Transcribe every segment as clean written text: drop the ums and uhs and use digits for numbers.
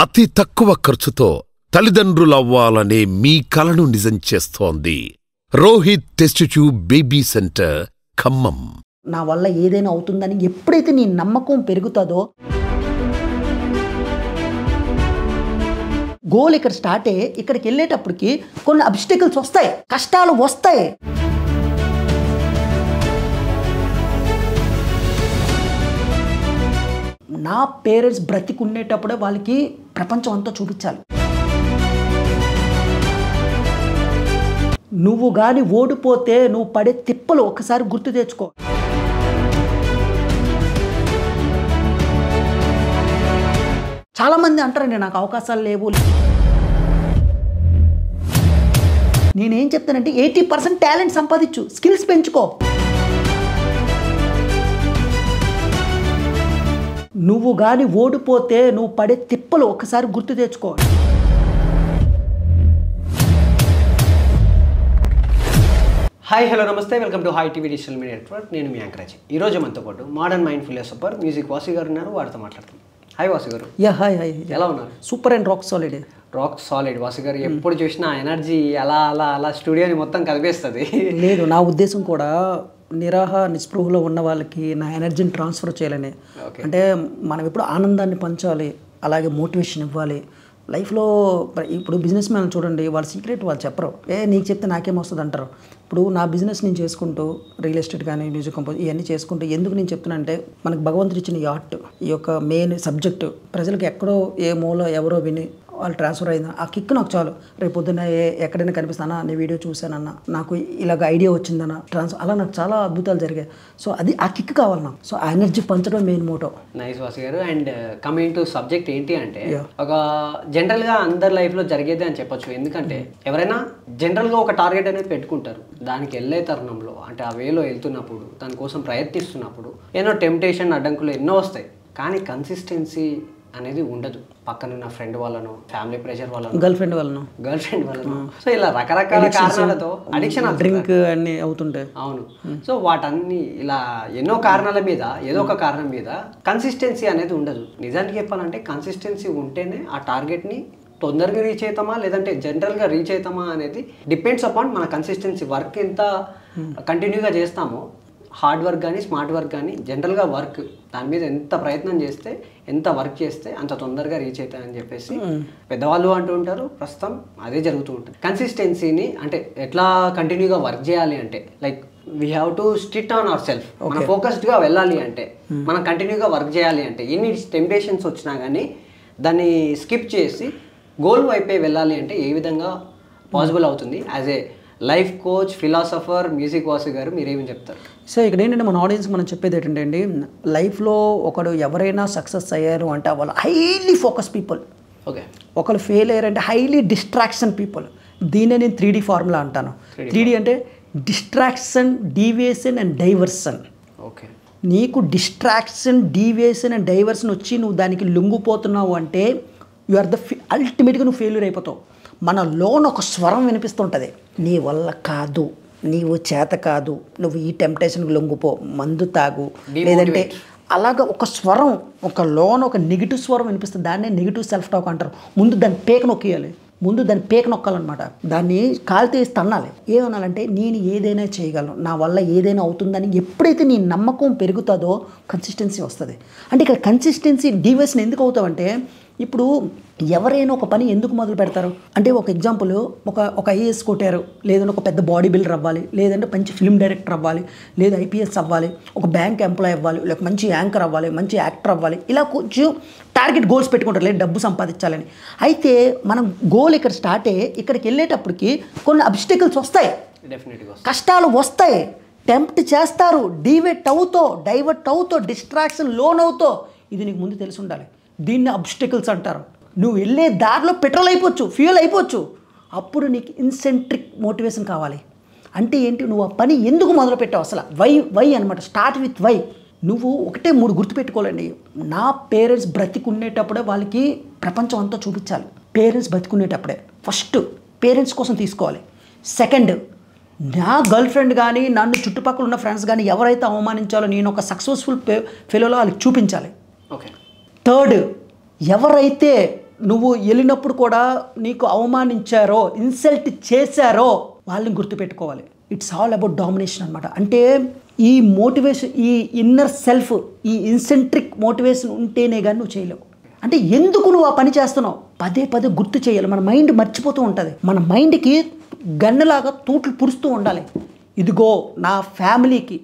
అతి తక్కువ ఖర్చుతో తల్లిదండ్రులవ్వాలనే మీ కలను నిజం చేస్తోంది Rohit test tube baby centre Khammam. నా వల్ల ఏదైనా అవుతుందని ఎప్పుడైతే నీ నమ్మకం పెరుగుతుందో గోల్ ఇక్కడ స్టార్ట్ అయ్యి ఇక్కడికి వెళ్ళేటప్పటికి కొన్ని అబ్స్టికల్స్ వస్తాయి, కష్టాలు వస్తాయి. నా పేరెంట్స్ బ్రతికుండేటప్పుడే వాళ్ళకి ప్రపంచం అంతా చూపించాలి. నువ్వు కానీ ఓడిపోతే నువ్వు పడే తిప్పలు ఒకసారి గుర్తు తెచ్చుకో. చాలామంది అంటారండి నాకు అవకాశాలు లేవు. నేనేం చెప్తానంటే 80% టాలెంట్ సంపాదించు, స్కిల్స్ పెంచుకో. నువ్వు కానీ ఓడిపోతే నువ్వు పడే తిప్పలు ఒకసారి గుర్తు తెచ్చుకో. హాయ్ హలో నమస్తే, welcome to high TV digital media network. నేను మీ యాంకరేజ్. ఈరోజు మనతో పాటు modern mind philosopher music Vasu గారు ఉన్నారు. వారితో మాట్లాడుతాం. హాయ్ వాసు గారు. Hi hi. ఎలా ఉన్నారు? Super and rock solid. Rock solid Vasu గారు. ఎప్పుడు చూసినా ఎనర్జీ అలా అలా అలా స్టూడియోని మొత్తం కదిపేస్తుంది. లేదు, నా ఉద్దేశం కూడా నిస్పృహలో ఉన్న వాళ్ళకి నా ఎనర్జీని ట్రాన్స్ఫర్ చేయాలని. అంటే మనం ఎప్పుడు ఆనందాన్ని పంచాలి, అలాగే మోటివేషన్ ఇవ్వాలి లైఫ్లో. ఇప్పుడు బిజినెస్ మ్యాన్ చూడండి, వాళ్ళ సీక్రెట్ వాళ్ళు చెప్పరు. నీకు చెప్తే నాకేం వస్తుంది అంటారు. ఇప్పుడు నా బిజినెస్ నేను చేసుకుంటూ రియల్ ఎస్టేట్ కానీ మ్యూజిక్ కంపోజ్ ఇవన్నీ చేసుకుంటూ ఎందుకు నేను చెప్తున్నా అంటే, మనకు భగవంతుడు ఇచ్చిన ఈ ఆర్ట్, ఈ యొక్క మెయిన్ సబ్జెక్టు ప్రజలకు ఎక్కడో ఏ మూల ఎవరో విని వాళ్ళు ట్రాన్స్ఫర్ అయింది. ఆ కిక్ నాకు చాలు. రేపు పొద్దున్న ఎక్కడైనా కనిపిస్తానా, నీ వీడియో చూశానన్నా, నాకు ఇలాగ ఐడియా వచ్చిందన్న ట్రాన్స్ఫర్, అలా నాకు చాలా అద్భుతాలు జరిగాయి. సో అది ఆ కిక్ కావాలి నాకు. సో ఆ ఎనర్జీ పంచడం మెయిన్ మోటో. నైస్ వాసు గారు. అండ్ కమింగ్ టు సబ్జెక్ట్ ఏంటి అంటే, ఒక జనరల్గా అందరి లైఫ్లో జరిగేది అని చెప్పొచ్చు. ఎందుకంటే ఎవరైనా జనరల్గా ఒక టార్గెట్ అనేది పెట్టుకుంటారు. దానికి వెళ్ళే తరుణంలో అంటే ఆ వేలో వెళ్తున్నప్పుడు, దానికోసం ప్రయత్నిస్తున్నప్పుడు ఎన్నో టెంప్టేషన్ అడ్డంకులు ఎన్నో వస్తాయి. కానీ కన్సిస్టెన్సీ అనేది ఉండదు. పక్కనున్న ఫ్రెండ్ వాళ్ళను, ఫ్యామిలీ ప్రెషర్ వాళ్ళను, గర్ల్ ఫ్రెండ్ వాళ్ళను, సో ఇలా రకరకాల కారణాలతో అడిక్షన్, డ్రింక్ అన్ని అవుతుంటాయి. అవును. సో వాటన్ని ఇలా ఎన్నో కారణాల మీద ఏదో ఒక కారణం మీద కన్సిస్టెన్సీ అనేది ఉండదు. నిజానికి చెప్పాలంటే కన్సిస్టెన్సీ ఉంటేనే ఆ టార్గెట్ని తొందరగా రీచ్ అవుతామా లేదంటే జనరల్గా రీచ్ అవుతామా అనేది డిపెండ్స్ అపాన్ మన కన్సిస్టెన్సీ. వర్క్ ఎంత కంటిన్యూగా చేస్తామో, హార్డ్ వర్క్ కానీ స్మార్ట్ వర్క్ కానీ జనరల్గా వర్క్ దాని మీద ఎంత ప్రయత్నం చేస్తే, ఎంత వర్క్ చేస్తే అంత తొందరగా రీచ్ అవుతాయని చెప్పేసి పెద్దవాళ్ళు అంటూ ఉంటారు. ప్రస్తుతం అదే జరుగుతూ ఉంటుంది. కన్సిస్టెన్సీని అంటే ఎట్లా కంటిన్యూగా వర్క్ చేయాలి అంటే, like we have to stick on our self. మనం ఫోకస్డ్గా వెళ్ళాలి అంటే, మనం కంటిన్యూగా వర్క్ చేయాలి అంటే, ఎన్ని టెంప్టేషన్స్ వచ్చినా కానీ దాన్ని స్కిప్ చేసి గోల్ వైపే వెళ్ళాలి అంటే ఏ విధంగా పాసిబుల్ అవుతుంది? As a life coach, philosopher music Vasu గారు మీరేమని చెప్తారు? సో ఇక్కడ ఏంటంటే మన ఆడియన్స్ మనం చెప్పేది ఏంటంటే అండి, లైఫ్లో ఒకడు ఎవరైనా సక్సెస్ అయ్యారు అంటే వాళ్ళు హైలీ ఫోకస్ పీపుల్. ఓకే. ఒకరు ఫెయిల్ అయ్యారంటే హైలీ డిస్ట్రాక్షన్ పీపుల్. దీన్నే నేను 3D ఫార్ములా అంటాను. 3D అంటే distraction, deviation and diversion. Okay. నీకు డిస్ట్రాక్షన్, డీవియేషన్ అండ్ డైవర్షన్ వచ్చి నువ్వు దానికి లొంగిపోతున్నావు అంటే యు ఆర్ ద అల్టిమేట్గా నువ్వు ఫెయిల్యూర్ అయిపోతావు. మన లోన్ ఒక స్వరం వినిపిస్తుంటుంది, నీ వల్ల కాదు, నీవు చేత కాదు, నువ్వు ఈ టెంప్టేషన్కి లొంగిపో, మందు తాగు, లేదంటే అలాగ ఒక స్వరం, ఒక లోన్ ఒక నెగిటివ్ స్వరం వినిపిస్తుంది. దాన్నే నెగిటివ్ సెల్ఫ్ టాక్ అంటారు. ముందు దాన్ని పేక నొక్కేయాలి, ముందు దాన్ని పేక నొక్కాలన్నమాట. దాన్ని కాల్తేసి తన్నాలి. ఏమనాలంటే నేను ఏదైనా చేయగలను, నా వల్ల ఏదైనా అవుతుందని ఎప్పుడైతే నీ నమ్మకం పెరుగుతుందో కన్సిస్టెన్సీ వస్తుంది. అంటే ఇక్కడ కన్సిస్టెన్సీ డీవియేషన్ ఎందుకు అవుతావంటే, ఇప్పుడు ఎవరైనా ఒక పని ఎందుకు మొదలు పెడతారు అంటే, ఒక ఎగ్జాంపుల్, ఒక ఐఏఎస్ కొట్టారు, లేదంటే ఒక పెద్ద బాడీ బిల్డర్ అవ్వాలి, లేదంటే మంచి ఫిల్మ్ డైరెక్టర్ అవ్వాలి, లేదా ఐపీఎస్ అవ్వాలి, ఒక బ్యాంక్ ఎంప్లాయ్ అవ్వాలి, లేక మంచి యాంకర్ అవ్వాలి, మంచి యాక్టర్ అవ్వాలి, ఇలా కొంచెం టార్గెట్ గోల్స్ పెట్టుకుంటారు, లేదా డబ్బు సంపాదించాలని. అయితే మనం గోల్ ఇక్కడ స్టార్ట్ అయ్యి ఇక్కడికి వెళ్ళేటప్పటికి కొన్ని అబ్స్టికల్స్ వస్తాయి, కష్టాలు వస్తాయి, టెంప్ట్ చేస్తారు, డైవర్ట్ అవుతో, డిస్ట్రాక్షన్ లోన్ అవుతో. ఇది నీకు ముందు తెలిసి ఉండాలి. దీన్ని అబ్స్టికల్స్ అంటారు. నువ్వు వెళ్ళే దారిలో పెట్రోల్ అయిపోవచ్చు, ఫ్యూయల్ అయిపోవచ్చు. అప్పుడు నీకు ఇన్సెంట్రిక్ మోటివేషన్ కావాలి. అంటే ఏంటి, నువ్వు ఆ పని ఎందుకు మొదలు పెట్టావు, అసలు వై అనమాట. Start with why. నువ్వు 3 గుర్తుపెట్టుకోవాలండి. నా పేరెంట్స్ బ్రతికుండేటప్పుడే వాళ్ళకి ప్రపంచం అంతా చూపించాలి. పేరెంట్స్ బ్రతికుండేటప్పుడే ఫస్ట్ పేరెంట్స్ కోసం తీసుకోవాలి. సెకండ్, నా గర్ల్ ఫ్రెండ్ కానీ నన్ను చుట్టుపక్కల ఉన్న ఫ్రెండ్స్ కానీ ఎవరైతే అవమానించాలో నేను ఒక సక్సెస్ఫుల్ ఫెలోలో వాళ్ళకి చూపించాలి. ఓకే. థర్డ్, ఎవరైతే నువ్వు వెళ్ళినప్పుడు కూడా నీకు అవమానించారో ఇన్సల్ట్ చేశారో వాళ్ళని గుర్తుపెట్టుకోవాలి. ఇట్స్ ఆల్ అబౌట్ డామినేషన్ అనమాట. అంటే ఈ మోటివేషన్, ఈ ఇన్నర్ సెల్ఫ్, ఈ ఇన్సెంట్రిక్ మోటివేషన్ ఉంటేనే కానీ నువ్వు చేయలేవు. అంటే ఎందుకు నువ్వు ఆ పని చేస్తున్నావు పదే పదే గుర్తు చేయాలి. మన మైండ్ మర్చిపోతూ ఉంటుంది. మన మైండ్కి గన్నెలాగా తూట్లు పురుస్తూ ఉండాలి. ఇదిగో నా ఫ్యామిలీకి,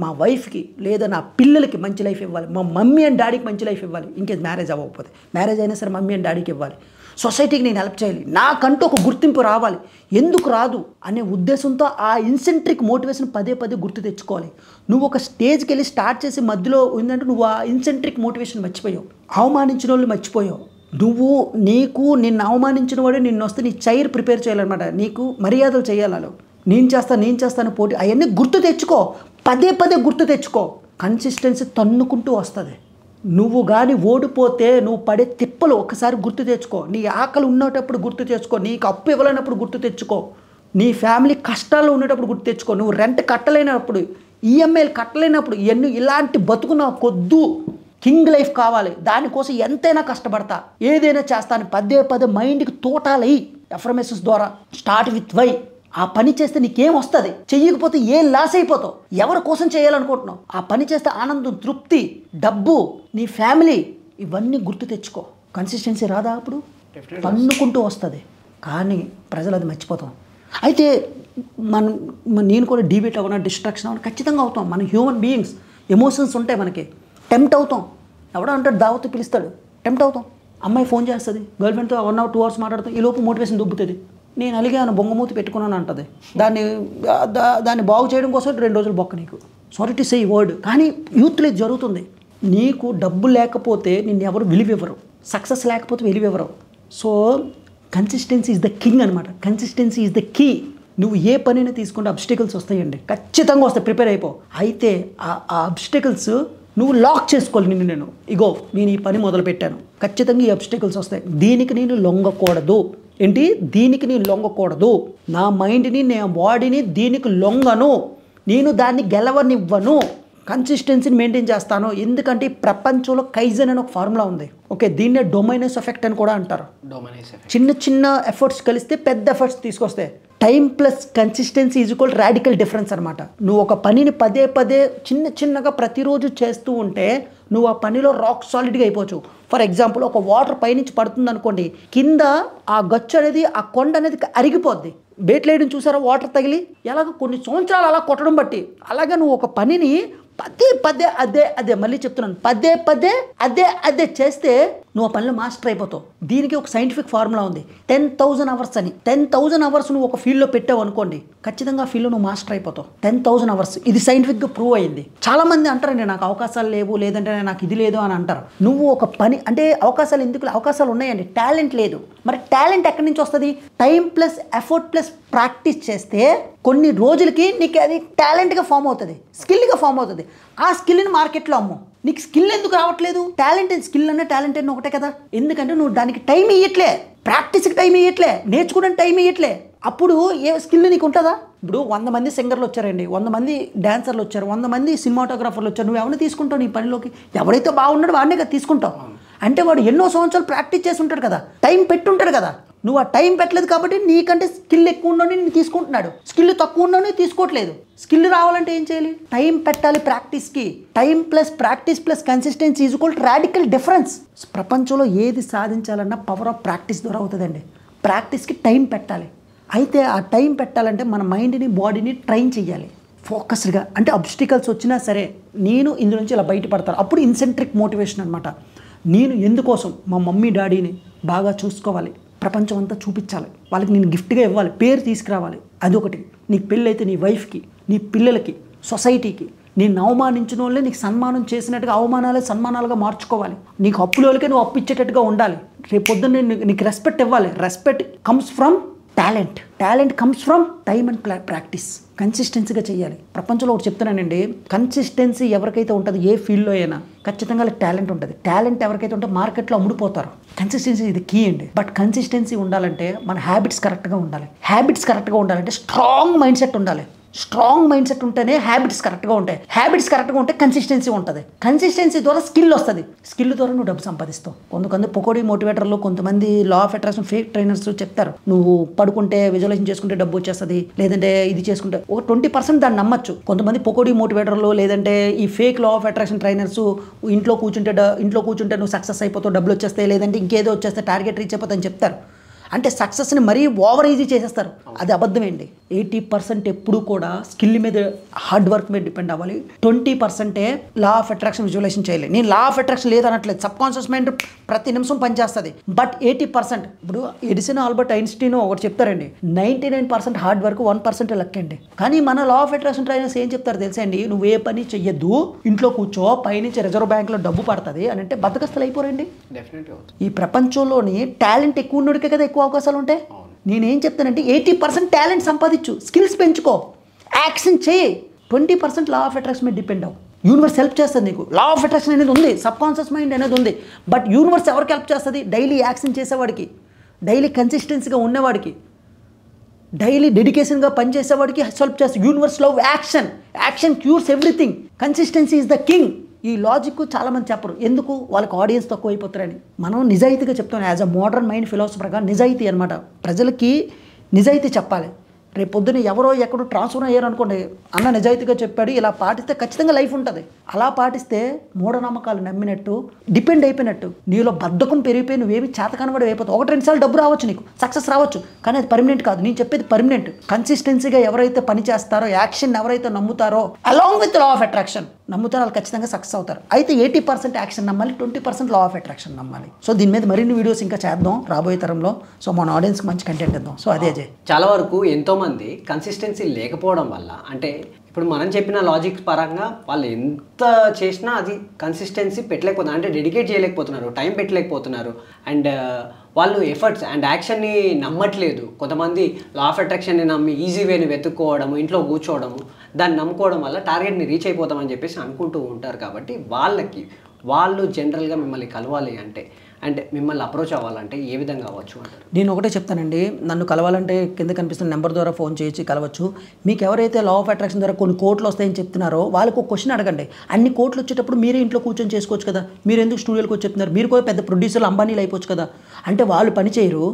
మా వైఫ్కి లేదా నా పిల్లలకి మంచి లైఫ్ ఇవ్వాలి, మా మమ్మీ అండ్ డాడీకి మంచి లైఫ్ ఇవ్వాలి. ఇంకేది మ్యారేజ్ అవ్వకపోతే, మ్యారేజ్ అయినా సరే మమ్మీ అండ్ డాడీకి ఇవ్వాలి. సొసైటీకి నేను హెల్ప్ చేయాలి, నాకంటూ ఒక గుర్తింపు రావాలి. ఎందుకు రాదు అనే ఉద్దేశంతో ఆ ఇన్సెంట్రిక్ మోటివేషన్ పదే పదే గుర్తు తెచ్చుకోవాలి. నువ్వు ఒక స్టేజ్కి వెళ్ళి స్టార్ట్ చేసి మధ్యలో ఉందంటే నువ్వు ఆ ఇన్సెంట్రిక్ మోటివేషన్ మర్చిపోయావు, అవమానించిన వాళ్ళు మర్చిపోయావు. నువ్వు నిన్ను అవమానించిన వాడు నిన్ను వస్తే నీ చైర్ ప్రిపేర్ చేయాలన్నమాట. నీకు మర్యాదలు చేయాలి. నేను చేస్తాను పోటీ, అవన్నీ గుర్తు తెచ్చుకో, పదే పదే గుర్తు తెచ్చుకో. కన్సిస్టెన్సీ తన్నుకుంటూ వస్తుంది. నువ్వు కానీ ఓడిపోతే నువ్వు పడే తిప్పలు ఒకసారి గుర్తు తెచ్చుకో. నీ ఆకలి ఉన్నప్పుడు గుర్తు తెచ్చుకో, నీకు అప్పు ఇవ్వలేనప్పుడు గుర్తు తెచ్చుకో, నీ ఫ్యామిలీ కష్టాల్లో ఉండేటప్పుడు గుర్తు తెచ్చుకో, నువ్వు రెంట్ కట్టలేనప్పుడు, ఈఎంఐలు కట్టలేనప్పుడు, ఇవన్నీ ఇలాంటి బతుకున్న కొద్దు కింగ్ లైఫ్ కావాలి, దానికోసం ఎంతైనా కష్టపడతా, ఏదైనా చేస్తాను పదే పదే మైండ్కి తోటాలై ఎఫర్మేషన్స్ ద్వారా స్టార్ట్ విత్ వై. ఆ పని చేస్తే నీకేం వస్తుంది, చెయ్యకపోతే ఏం లాస్ అయిపోతావు, ఎవరి కోసం చేయాలనుకుంటున్నావు, ఆ పని చేస్తే ఆనందం, తృప్తి, డబ్బు, నీ ఫ్యామిలీ, ఇవన్నీ గుర్తు తెచ్చుకో. కన్సిస్టెన్సీ రాదా అప్పుడు పన్నుకుంటూ వస్తుంది. కానీ ప్రజలు అది మర్చిపోతాం. అయితే నేను కూడా డిబేట్ అవ్వనా, డిస్ట్రాక్షన్ అవ్వనా ఖచ్చితంగా అవుతాం. మన హ్యూమన్ బీయింగ్స్, ఎమోషన్స్ ఉంటాయి మనకి, టెంప్ట్ అవుతాం. ఎవడో అంటాడు దావత్ పిలుస్తాడు, టెంప్ట్ అవుతాం. అమ్మాయి ఫోన్ చేస్తుంది, గర్ల్ ఫ్రెండ్తో 1 hour 2 hours మాట్లాడుతాం, ఈ లోపు మోటివేషన్ దుబ్బుతుంది. నేను అలిగాను, బొంగమూతి పెట్టుకున్నాను అంటది. దాన్ని బాగు చేయడం కోసం 2 రోజులు బొక్క నీకు. సారీ టు సే ఈ వర్డ్, కానీ యూత్లో ఇది జరుగుతుంది. నీకు డబ్బు లేకపోతే నిన్ను ఎవరు విలువివ్వరు, సక్సెస్ లేకపోతే విలువివ్వరు. So consistency is the king అనమాట. Consistency is the key. నువ్వు ఏ పనిని తీసుకుంటే అబ్స్టికల్స్ వస్తాయండి, ఖచ్చితంగా వస్తాయి, ప్రిపేర్ అయిపో. అయితే ఆ అబ్స్టికల్స్ నువ్వు లాక్ చేసుకోవాలి. నేను ఈ పని మొదలు పెట్టాను, ఖచ్చితంగా ఈ అబ్స్టికల్స్ వస్తాయి, దీనికి నేను లొంగకూడదు. ఏంటి, దీనికి నేను లొంగకూడదు, నా మైండ్ని, నా బాడీని దీనికి లొంగను, నేను దాన్ని గెలవనివ్వను, కన్సిస్టెన్సీని మెయింటైన్ చేస్తాను. ఎందుకంటే ఈ ప్రపంచంలో కైజన్ అని ఒక ఫార్ములా ఉంది. ఓకే, దీన్నే డొమైనస్ ఎఫెక్ట్ అని కూడా అంటారు. చిన్న చిన్న ఎఫర్ట్స్ కలిస్తే పెద్ద ఎఫర్ట్స్ తీసుకొస్తాయి. Time plus consistency is equal radical difference అనమాట. నువ్వు ఒక పనిని పదే పదే చిన్నగా ప్రతిరోజు చేస్తూ ఉంటే నువ్వు ఆ పనిలో రాక్ సాలిడ్గా అయిపోవచ్చు. ఫర్ ఎగ్జాంపుల్, ఒక వాటర్ పైనుంచి పడుతుంది అనుకోండి, కింద ఆ గచ్చు అనేది, ఆ కొండ అనేది అరిగిపోద్ది. బేట్లేయడం చూసారా, వాటర్ తగిలి ఎలాగ కొన్ని సంవత్సరాలు అలా కొట్టడం బట్టి, అలాగే నువ్వు ఒక పనిని పదే పదే అదే మళ్ళీ చెప్తున్నాను, పదే పదే అదే చేస్తే నువ్వు ఆ పనిలో మాస్టర్ అయిపోతావు. దీనికి ఒక సైంటిఫిక్ ఫార్ములా ఉంది, 10,000 hours అని. 10,000 hours నువ్వు ఒక ఫీల్డ్లో పెట్టావు అనుకోండి, ఖచ్చితంగా ఆ ఫీల్డ్లో నువ్వు మాస్టర్ అయిపోతావు. 10,000 hours, ఇది సైంటిఫిక్గా ప్రూవ్ అయింది. చాలా మంది అంటారండి నాకు అవకాశాలు లేవు, లేదంటే నాకు ఇది లేదు అని అంటారు. నువ్వు ఒక పని అంటే అవకాశాలు ఎందుకు, అవకాశాలు ఉన్నాయండి, టాలెంట్ లేదు. మరి టాలెంట్ ఎక్కడి నుంచి వస్తుంది? Time plus effort plus practice చేస్తే కొన్ని రోజులకి నీకు అది టాలెంట్గా ఫామ్ అవుతుంది, స్కిల్గా ఫామ్ అవుతుంది. ఆ స్కిల్ని మార్కెట్లో అమ్ము. నీకు స్కిల్ ఎందుకు రావట్లేదు? టాలెంట్ అండ్ స్కిల్ అనే టాలెంట్ అని ఒకటే కదా. ఎందుకంటే నువ్వు దానికి టైం ఇవ్వట్లే, ప్రాక్టీస్కి టైం ఇవ్వట్లే, నేర్చుకోవడానికి టైం ఇవ్వట్లే. అప్పుడు ఏ స్కిల్ నీకు ఉంటుందా? ఇప్పుడు 100 మంది సింగర్లు వచ్చారండి, 100 మంది డాన్సర్లు వచ్చారు, 100 మంది సినిమాటోగ్రాఫర్లు వచ్చారు, నువ్వు ఎవరిని తీసుకుంటావు నీ పనిలోకి? ఎవరైతే బాగున్నాడో వాడినే కదా తీసుకుంటావు. అంటే వాడు ఎన్నో సంవత్సరాలు ప్రాక్టీస్ చేసి ఉంటాడు కదా, టైం పెట్టుంటాడు కదా. నువ్వు ఆ టైం పెట్టలేదు కాబట్టి నీకంటే స్కిల్ ఎక్కువ ఉండని నేను తీసుకుంటున్నాడు, స్కిల్ తక్కువ ఉండని తీసుకోవట్లేదు. స్కిల్ రావాలంటే ఏం చేయాలి? టైం పెట్టాలి ప్రాక్టీస్కి. Time plus practice plus consistency is equal to radical difference. ప్రపంచంలో ఏది సాధించాలన్నా పవర్ ఆఫ్ ప్రాక్టీస్ ద్వారా అవుతుందండి. ప్రాక్టీస్కి టైం పెట్టాలి. అయితే ఆ టైం పెట్టాలంటే మన మైండ్ని, బాడీని ట్రైన్ చేయాలి ఫోకస్డ్గా. అంటే అబ్స్టికల్స్ వచ్చినా సరే నేను ఇందు నుంచి ఇలా బయటపడతాను. అప్పుడు ఇన్సెంట్రిక్ మోటివేషన్ అనమాట. నేను ఎందుకోసం మా మమ్మీ డాడీని బాగా చూసుకోవాలి, ప్రపంచం అంతా చూపించాలి, వాళ్ళకి నేను గిఫ్ట్గా ఇవ్వాలి, పేరు తీసుకురావాలి. అదొకటి. నీకు పెళ్ళైతే నీ వైఫ్కి, నీ పిల్లలకి, సొసైటీకి నేను అవమానించిన వాళ్ళే నీకు సన్మానం చేసినట్టుగా అవమానాలే సన్మానాలుగా మార్చుకోవాలి. నీకు అప్పులోళ్ళకే నువ్వు అప్పు ఇచ్చేటట్టుగా ఉండాలి. రేపు పొద్దున్న నీకు రెస్పెక్ట్ ఇవ్వాలి. Respect comes from talent, talent comes from time and practice. కన్సిస్టెన్సీగా చేయాలి. ప్రపంచంలో ఒకటి చెప్తున్నానండి, కన్సిస్టెన్సీ ఎవరికైతే ఉంటుంది ఏ ఫీల్డ్లో అయినా ఖచ్చితంగా టాలెంట్ ఉంటుంది. టాలెంట్ ఎవరికైతే ఉంటే మార్కెట్లో అమ్ముడిపోతారు. కన్సిస్టెన్సీ ఇది కీ అండి. బట్ కన్సిస్టెన్సీ ఉండాలంటే మన హ్యాబిట్స్ కరెక్ట్గా ఉండాలి. హ్యాబిట్స్ కరెక్ట్గా ఉండాలంటే స్ట్రాంగ్ మైండ్ సెట్ ఉండాలి. స్ట్రాంగ్ మైండ్ సెట్ ఉంటేనే హ్యాబిట్స్ కరెక్ట్గా ఉంటాయి. హ్యాబిట్స్ కరెక్ట్గా ఉంటే కన్సిస్టెన్సీ ఉంటుంది. కన్సిస్టెన్సీ ద్వారా స్కిల్ వస్తుంది. స్కిల్ ద్వారా నువ్వు డబ్బు సంపాదిస్తావు. కొంతమంది పొకోడీ మోటివేటర్లు, కొంతమంది లా ఆఫ్ అట్రాక్షన్ ఫేక్ ట్రైనర్స్ చెప్తారు, నువ్వు పడుకుంటే విజువలైజేషన్ చేసుకుంటే డబ్బు వచ్చేస్తుంది, లేదంటే ఇది చేసుకుంటే. ఒక 20% దాన్ని నమ్మచ్చు. కొంతమంది పొకోడీ మోటివేటర్లు లేదంటే ఈ fake law of attraction trainers ఇంట్లో కూర్చుంటే నువ్వు సక్సెస్ అయిపోతావు, డబ్బులు వచ్చేస్తాయి, లేదంటే ఇంకేదో వచ్చేస్తే టార్గెట్ రీచ్ అయిపోతావు అని చెప్తారు. అంటే సక్సెస్ని మరీ ఓవర్ ఈజీ చేసేస్తారు. అది అబద్ధమేంటి. 80% ఎప్పుడు కూడా స్కిల్ మీద, హార్డ్ వర్క్ మీద డిపెండ్ అవ్వాలి. 20% లా ఆఫ్ అట్రాక్షన్ విజువలైజేషన్ చేయాలి. నేను లా ఆఫ్ అట్రాక్షన్ లేదనట్లేదు, సబ్ కాన్షియస్ మైండ్ ప్రతి నిమిషం పనిచేస్తుంది. బట్ 80% ఇప్పుడు ఎడిసన్, ఆల్బర్ట్ ఐన్స్టీన్ ఒకటి చెప్తారండి, 99% హార్డ్ వర్క్, 1% లక్ అండి. కానీ మన లా ఆఫ్ అట్రాక్షన్ ట్రైనర్స్ ఏం చెప్తారు తెలుసా అండి, నువ్వు ఏ పని చెయ్యొద్దు, ఇంట్లో కూర్చో, పైనుంచి రిజర్వ్ బ్యాంక్లో డబ్బు పడుతుంది అని అంటే బద్దకస్తులు అయిపోరండి. ఈ ప్రపంచంలోని టాలెంట్ ఎక్కువ ఉన్నోడికే కదా ఎక్కువ అవకాశాలు ఉంటాయి. నేనేం చెప్తానంటే 80% టాలెంట్ సంపాదించు, స్కిల్స్ పెంచుకో, యాక్షన్ చేయి. 20% లా ఆఫ్ అట్రాక్షన్ మీద డిపెండ్ అవ్వు. యూనివర్స్ హెల్ప్ చేస్తుంది నీకు. లా ఆఫ్ అట్రాక్షన్ అనేది ఉంది, సబ్ కాన్షియస్ మైండ్ అనేది ఉంది. బట్ యూనివర్స్ ఎవరికి హెల్ప్ చేస్తుంది? డైలీ యాక్షన్ చేసేవాడికి, డైలీ కన్సిస్టెన్సీగా ఉన్నవాడికి, డైలీ డెడికేషన్గా పనిచేసేవాడికి హెల్ప్ చేస్తుంది. Universe love action. Action cures everything. Consistency is the king. ఈ లాజిక్ చాలామంది చెప్పరు. ఎందుకు? వాళ్ళకి ఆడియన్స్ తక్కువ అయిపోతారని. మనం నిజాయితీగా చెప్తాం. యాజ్ అ మోడర్న్ మైండ్ ఫిలాసఫర్గా నిజాయితీ అనమాట. ప్రజలకి నిజాయితీ చెప్పాలి. రేపు పొద్దున్న ఎవరో ఎక్కడో ట్రాన్స్ఫర్ అయ్యారు అనుకోండి, అన్న నిజాయితీగా చెప్పాడు, ఇలా పాటిస్తే ఖచ్చితంగా లైఫ్ ఉంటుంది. అలా పాటిస్తే మూఢనమ్మకాలు నమ్మినట్టు, డిపెండ్ అయిపోయినట్టు, నీలో బద్ధకం పెరిగిపోయి నువ్వేమి చేతకనబడి అయిపోతావు. 1-2 సార్లు డబ్బు రావచ్చు, నీకు సక్సెస్ రావచ్చు, కానీ అది పర్మనెంట్ కాదు. నేను చెప్పేది పర్మనెంట్. కన్సిస్టెన్సీగా ఎవరైతే పని చేస్తారో, యాక్షన్ ఎవరైతే నమ్ముతారో, along with law of attraction నమ్ముతారో, వాళ్ళు ఖచ్చితంగా సక్సెస్ అవుతారు. అయితే 80% యాక్షన్ నమ్మాలి, 20% లా ఆఫ్ అట్రాక్షన్ నమ్మాలి. సో దీని మీద మరిన్ని వీడియోస్ ఇంకా చేద్దాం రాబోయే తరంలో. సో మన ఆడియన్స్కి మంచి కంటెంట్ ఇద్దాం. సో అదే అజయ్. చాలా వరకు ఎంతోమంది కన్సిస్టెన్సీ లేకపోవడం వల్ల, అంటే ఇప్పుడు మనం చెప్పిన లాజిక్ పరంగా వాళ్ళు ఎంత చేసినా అది కన్సిస్టెన్సీ పెట్టలేకపోతున్నారు, అంటే డెడికేట్ చేయలేకపోతున్నారు, టైం పెట్టలేకపోతున్నారు. అండ్ వాళ్ళు ఎఫర్ట్స్ అండ్ యాక్షన్ని నమ్మట్లేదు. కొంతమంది లా ఆఫ్ అట్రాక్షన్ని నమ్మి ఈజీ వేని వెతుక్కోవడము, ఇంట్లో కూర్చోవడము, దాన్ని నమ్ముకోవడం వల్ల టార్గెట్ని రీచ్ అయిపోతామని చెప్పేసి అనుకుంటూ ఉంటారు. కాబట్టి వాళ్ళు జనరల్గా మిమ్మల్ని కలవాలి అంటే, అంటే మిమ్మల్ని అప్రోచ్ అవ్వాలంటే ఏ విధంగా అవ్వచ్చు అంటారు? నేను ఒకటే చెప్తానండి, నన్ను కలవాలంటే కింద కనిపిస్తున్న నెంబర్ ద్వారా ఫోన్ చేసి కలవచ్చు. మీకు ఎవరైతే లా ఆఫ్ అట్రాక్షన్ ద్వారా కొన్ని కోట్లు వస్తాయని చెప్తున్నారో వాళ్ళకు ఒక క్వశ్చన్ అడగండి. అన్ని కోట్లు వచ్చేటప్పుడు మీరే ఇంట్లో కూర్చొని చేసుకోవచ్చు కదా, మీరు ఎందుకు స్టూడియోకి వచ్చి చెప్తున్నారు? మీరు కూడా పెద్ద ప్రొడ్యూసర్లు, అంబానీలు అయిపోవచ్చు కదా. అంటే వాళ్ళు పని చేయరు,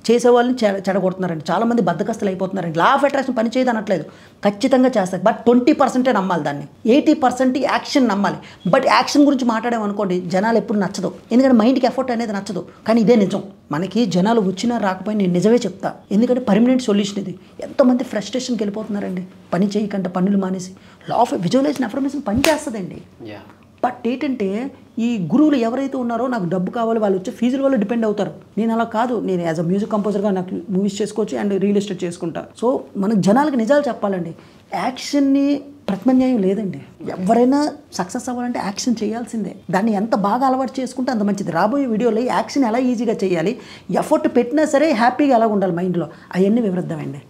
చేసేవాళ్ళని చెడగొడుతున్నారండి. చాలామంది బద్దకస్తులు అయిపోతున్నారండి. లా ఆఫ్ అట్రాక్షన్ పని చేయదు అనట్లేదు, ఖచ్చితంగా చేస్తారు. బట్ 20% నమ్మాలి దాన్ని, 80% యాక్షన్ నమ్మాలి. బట్ యాక్షన్ గురించి మాట్లాడామనుకోండి, జనాలు ఎప్పుడు నచ్చదు, ఎందుకంటే మైండ్కి ఎఫర్ట్ అనేది నచ్చదు. కానీ ఇదే నిజం. మనకి జనాలు వచ్చినా రాకపోయినా నేను నిజమే చెప్తా, ఎందుకంటే పర్మనెంట్ సొల్యూషన్ ఇది. ఎంతోమంది ఫ్రస్ట్రేషన్కి వెళ్ళిపోతున్నారండి పని చేయకుండా, పనులు మానేసి. లా ఆఫ్ విజువలైజేషన్ అఫర్మేషన్ పని చేస్తుందండి. బట్ ఏంటంటే ఈ గురువులు ఎవరైతే ఉన్నారో, నాకు డబ్బు కావాలి, వాళ్ళు వచ్చే ఫీజుల వల్ల డిపెండ్ అవుతారు. నేను అలా కాదు, నేను యాజ్ అ మ్యూజిక్ కంపోజర్గా నాకు మూవీస్ చేసుకోవచ్చు అండ్ రియల్ ఎస్టేట్ చేసుకుంటా. సో మనకు జనాలకు నిజాలు చెప్పాలండి. యాక్షన్ని ప్రత్యామ్నాయం లేదండి. ఎవరైనా సక్సెస్ అవ్వాలంటే యాక్షన్ చేయాల్సిందే. దాన్ని ఎంత బాగా అలవాటు చేసుకుంటే అంత మంచిది. రాబోయే వీడియోలో యాక్షన్ ఎలా ఈజీగా చేయాలి, ఎఫర్ట్ పెట్టినా సరే హ్యాపీగా ఎలా ఉండాలి మైండ్లో, అవన్నీ వివరిద్దామండి.